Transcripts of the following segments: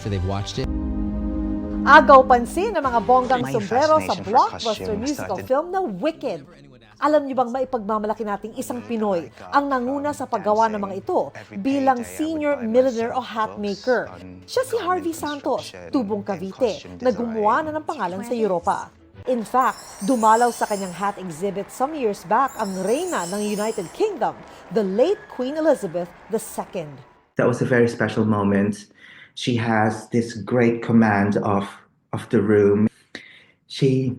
after they've watched it. Agaw pansin ng mga bonggang My sombrero sa fascination for blockbuster costume musical started- film na Wicked. Alam niyo bang maipagmamalaki nating isang Pinoy ang nanguna sa paggawa ng mga ito bilang senior millionaire o hat maker? Siya si Harvey Santos, tubong Cavite, na gumawa na ng pangalan sa Europa. In fact, dumalaw sa kanyang hat exhibit some years back ang reyna ng United Kingdom, the late Queen Elizabeth II. That was a very special moment. She has this great command of the room. She's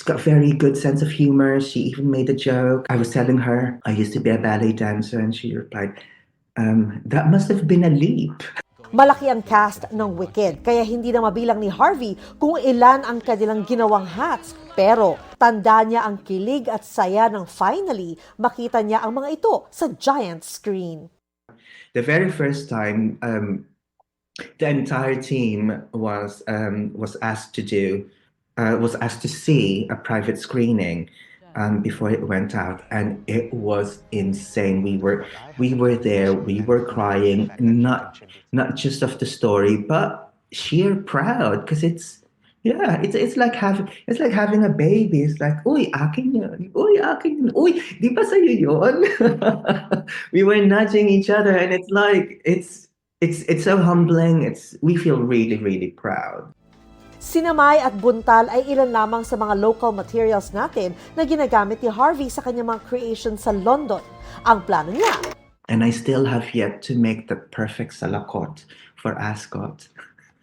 got very good sense of humor. She even made a joke. I was telling her I used to be a ballet dancer, and she replied, "That must have been a leap." Malaki ang cast ng Wicked, kaya hindi na mabilang ni Harvey kung ilan ang kanilang ginawang hats. Pero tanda niya ang kilig at saya nang finally makita niya ang mga ito sa giant screen. The very first time, the entire team was asked to see a private screening before it went out, and it was insane. We were there. We were crying, not just of the story, but sheer proud, because it's like having a baby. It's like, uy, akin yun. Uy, akin yun. Uy, di ba sa'yo yun? We were nudging each other, and it's like, it's so humbling. We feel really, really proud. Sinamay at buntal ay ilan lamang sa mga local materials natin na ginagamit ni Harvey sa kanyang mga creations sa London. Ang plano niya, And I still have yet to make the perfect salakot for Ascot.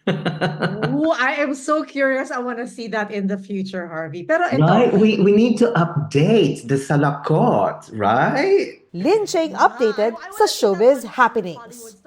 Ooh, I am so curious. I want to see that in the future, Harvey. Pero ito, Right? We need to update the salakot, right? Lynn Cheng updated sa Showbiz Happenings.